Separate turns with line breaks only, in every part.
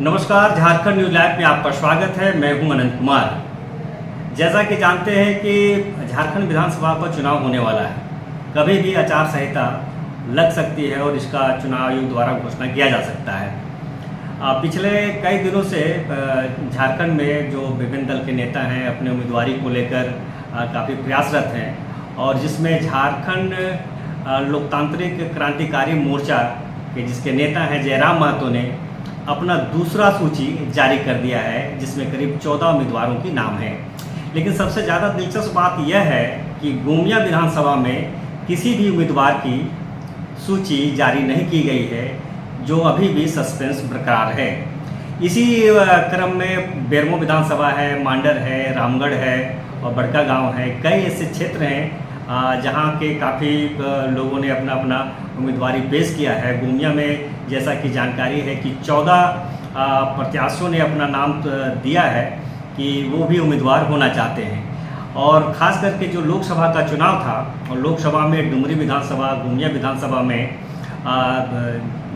नमस्कार, Jharkhand news live में आपका स्वागत है। मैं हूं अनंत कुमार। जैसा कि जानते हैं कि झारखंड विधानसभा का चुनाव होने वाला है। कभी भी आचार संहिता लग सकती है और इसका चुनाव आयोग द्वारा घोषणा किया जा सकता है। पिछले कई दिनों से झारखंड में जो विभिन्न दल के नेता हैं अपने उम्मीदवारी को लेकर काफ़ी प्रयासरत हैं और जिसमें झारखंड लोकतांत्रिक क्रांतिकारी मोर्चा के जिसके नेता हैं जयराम महतो ने अपना दूसरा सूची जारी कर दिया है, जिसमें करीब 14 उम्मीदवारों की नाम है। लेकिन सबसे ज़्यादा दिलचस्प बात यह है कि गोमिया विधानसभा में किसी भी उम्मीदवार की सूची जारी नहीं की गई है, जो अभी भी सस्पेंस बरकरार है। इसी क्रम में बेरमो विधानसभा है, मांडर है, रामगढ़ है और बड़का गांव है। कई ऐसे क्षेत्र हैं जहां के काफ़ी लोगों ने अपना अपना उम्मीदवारी पेश किया है। गोमिया में जैसा कि जानकारी है कि 14 प्रत्याशियों ने अपना नाम दिया है कि वो भी उम्मीदवार होना चाहते हैं। और ख़ास करके जो लोकसभा का चुनाव था और लोकसभा में डुमरी विधानसभा, गोमिया विधानसभा में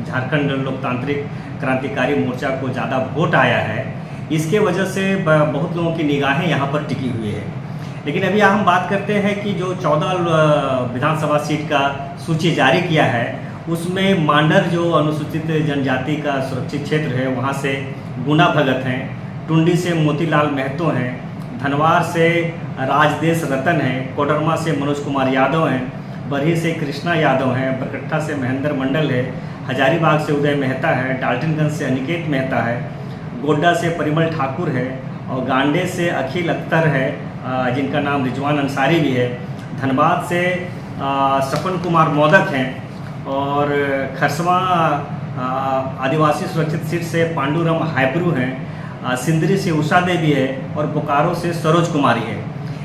झारखंड लोकतांत्रिक क्रांतिकारी मोर्चा को ज़्यादा वोट आया है। इसके वजह से बहुत लोगों की निगाहें यहाँ पर टिकी हुई है। लेकिन अभी हम बात करते हैं कि जो 14 विधानसभा सीट का सूची जारी किया है, उसमें मांडर जो अनुसूचित जनजाति का सुरक्षित क्षेत्र है, वहाँ से गुना भगत हैं, टुंडी से मोतीलाल महतो हैं, धनवार से राजदेश रतन हैं, कोडरमा से मनोज कुमार यादव हैं, बरही से कृष्णा यादव हैं, बरकट्ठा से महेंद्र मंडल है, हजारीबाग से उदय मेहता है, डाल्टनगंज से अनिकेत मेहता है, गोड्डा से परिमल ठाकुर है और गांडे से अखिल अख्तर है, जिनका नाम रिजवान अंसारी भी है। धनबाद से सपन कुमार मोदक हैं और खरसवा आदिवासी सुरक्षित सीट से पांडुरम हाइब्रू हैं। सिंदरी से उषा देवी है और बोकारो से सरोज कुमारी है।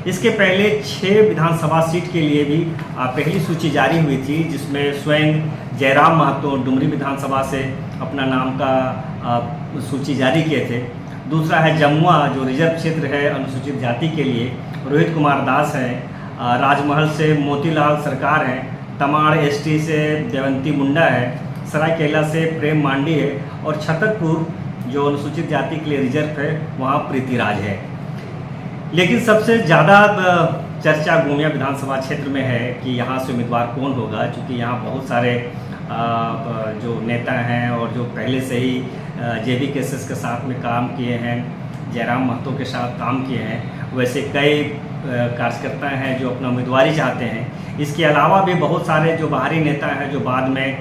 इसके पहले 6 विधानसभा सीट के लिए भी पहली सूची जारी हुई थी, जिसमें स्वयं जयराम महतो डुमरी विधानसभा से अपना नाम का सूची जारी किए थे। दूसरा है जमुआ, जो रिजर्व क्षेत्र है अनुसूचित जाति के लिए, रोहित कुमार दास हैं। राजमहल से मोतीलाल सरकार हैं, तमाड़ एसटी से देवंती मुंडा है, सरायकेला से प्रेम मांडी है और छतरपुर जो अनुसूचित जाति के लिए रिजर्व है वहाँ प्रीतिराज है। लेकिन सबसे ज़्यादा चर्चा गोमिया विधानसभा क्षेत्र में है कि यहाँ से उम्मीदवार कौन होगा, क्योंकि यहाँ बहुत सारे जो नेता हैं और जो पहले से ही जेबी केसेस के साथ में काम किए हैं, जयराम महतो के साथ काम किए हैं, वैसे कई कार्यकर्ता हैं जो अपना उम्मीदवारी चाहते हैं। इसके अलावा भी बहुत सारे जो बाहरी नेता हैं जो बाद में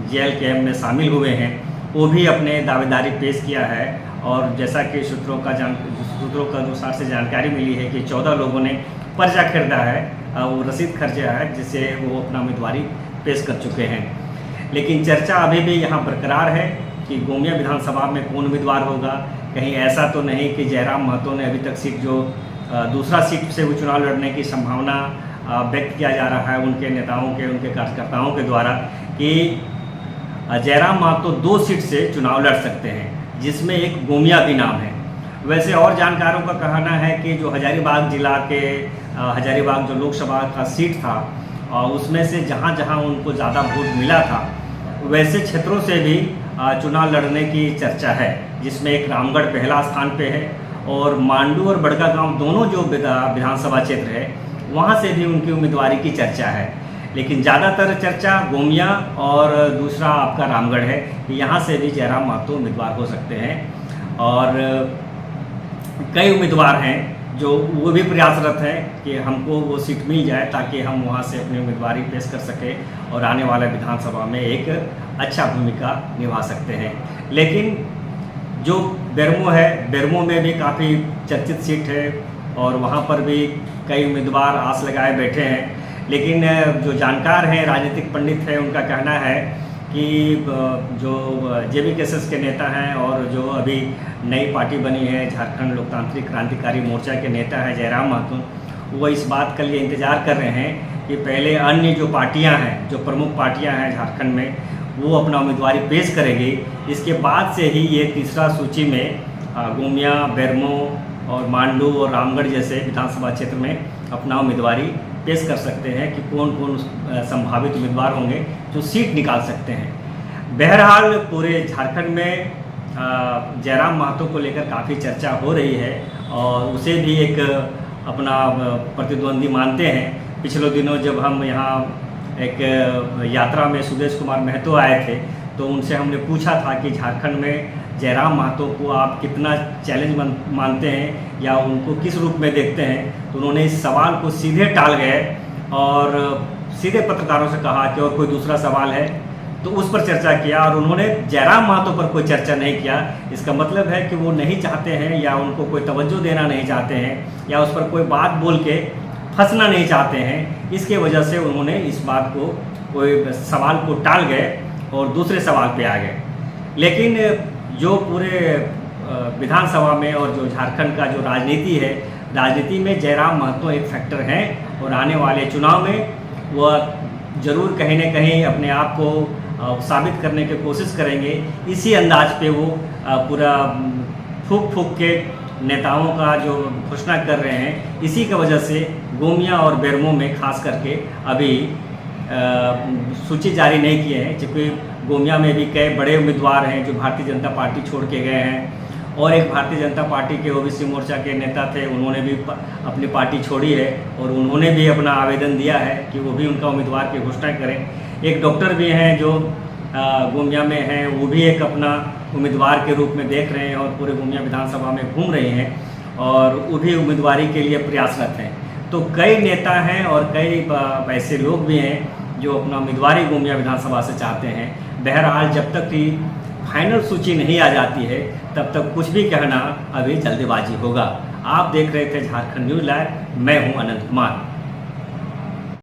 JLKM में शामिल हुए हैं, वो भी अपने दावेदारी पेश किया है। और जैसा कि सूत्रों के अनुसार से जानकारी मिली है कि 14 लोगों ने पर्चा खरीदा है, वो रसीद खर्चा है, जिससे वो अपना उम्मीदवारी पेश कर चुके हैं। लेकिन चर्चा अभी भी यहाँ बरकरार है कि गोमिया विधानसभा में कौन उम्मीदवार होगा। कहीं ऐसा तो नहीं कि जयराम महतो ने अभी तक सीट जो दूसरा सीट से वो चुनाव लड़ने की संभावना व्यक्त किया जा रहा है उनके नेताओं के, उनके कार्यकर्ताओं के द्वारा, कि जयराम महतो 2 सीट से चुनाव लड़ सकते हैं, जिसमें एक गोमिया भी नाम है। वैसे और जानकारों का कहना है कि जो हजारीबाग जिला के हजारीबाग जो लोकसभा का सीट था, उसमें से जहाँ जहाँ उनको ज़्यादा वोट मिला था वैसे क्षेत्रों से भी चुनाव लड़ने की चर्चा है, जिसमें एक रामगढ़ पहला स्थान पे है और मांडू और बड़का गांव दोनों जो विधानसभा क्षेत्र है वहाँ से भी उनकी उम्मीदवारी की चर्चा है। लेकिन ज़्यादातर चर्चा गोमिया और दूसरा आपका रामगढ़ है कि यहाँ से भी जयराम महतो उम्मीदवार हो सकते हैं। और कई उम्मीदवार हैं जो वो भी प्रयासरत हैं कि हमको वो सीट मिल जाए ताकि हम वहाँ से अपनी उम्मीदवारी पेश कर सकें और आने वाले विधानसभा में एक अच्छा भूमिका निभा सकते हैं। लेकिन जो बेरमो है, बेरमो में भी काफ़ी चर्चित सीट है और वहाँ पर भी कई उम्मीदवार आस लगाए बैठे हैं। लेकिन जो जानकार हैं, राजनीतिक पंडित हैं, उनका कहना है कि जो जेबी केसेस के नेता हैं और जो अभी नई पार्टी बनी है झारखंड लोकतांत्रिक क्रांतिकारी मोर्चा के नेता हैं जयराम महतो, वो इस बात के लिए इंतज़ार कर रहे हैं कि पहले अन्य जो पार्टियां हैं, जो प्रमुख पार्टियां हैं झारखंड में, वो अपना उम्मीदवारी पेश करेंगी। इसके बाद से ही ये तीसरा सूची में गोमिया, बेरमो और मांडू और रामगढ़ जैसे विधानसभा क्षेत्र में अपना उम्मीदवारी पेश कर सकते हैं कि कौन कौन संभावित उम्मीदवार होंगे जो सीट निकाल सकते हैं। बहरहाल पूरे झारखंड में जयराम महतो को लेकर काफ़ी चर्चा हो रही है और उसे भी एक अपना प्रतिद्वंदी मानते हैं। पिछले दिनों जब हम यहाँ एक यात्रा में सुदेश कुमार महतो आए थे तो उनसे हमने पूछा था कि झारखंड में जयराम महतो को आप कितना चैलेंज मानते हैं या उनको किस रूप में देखते हैं, तो उन्होंने इस सवाल को सीधे टाल गए और सीधे पत्रकारों से कहा कि और कोई दूसरा सवाल है, तो उस पर चर्चा किया और उन्होंने जयराम महतो पर कोई चर्चा नहीं किया। इसका मतलब है कि वो नहीं चाहते हैं या उनको कोई तवज्जो देना नहीं चाहते हैं या उस पर कोई बात बोल के फंसना नहीं चाहते हैं। इसके वजह से उन्होंने इस बात को कोई सवाल को टाल गए और दूसरे सवाल पे आ गए। लेकिन जो पूरे विधानसभा में और जो झारखंड का जो राजनीति है, राजनीति में जयराम महतो एक फैक्टर हैं और आने वाले चुनाव में वह ज़रूर कहीं न कहीं अपने आप को साबित करने की कोशिश करेंगे। इसी अंदाज पे वो पूरा फूक के नेताओं का जो घोषणा कर रहे हैं, इसी की वजह से गोमिया और बेरमो में खास करके अभी सूची जारी नहीं किए हैं, क्योंकि गोमिया में भी कई बड़े उम्मीदवार हैं जो भारतीय जनता पार्टी छोड़ के गए हैं और एक भारतीय जनता पार्टी के ओबीसी मोर्चा के नेता थे, उन्होंने भी अपनी पार्टी छोड़ी है और उन्होंने भी अपना आवेदन दिया है कि वो भी उनका उम्मीदवार की घोषणा करें। एक डॉक्टर भी हैं जो गोमिया में हैं, वो भी एक अपना उम्मीदवार के रूप में देख रहे हैं और पूरे गोमिया विधानसभा में घूम रहे हैं और वो भी उम्मीदवारी के लिए प्रयासरत हैं। तो कई नेता हैं और कई ऐसे लोग भी हैं जो अपना उम्मीदवारी गोमिया विधानसभा से चाहते हैं। बहरहाल जब तक कि फाइनल सूची नहीं आ जाती है तब तक कुछ भी कहना अभी जल्दबाजी होगा। आप देख रहे थे झारखंड न्यूज़ लाइव, मैं हूं अनंत कुमार।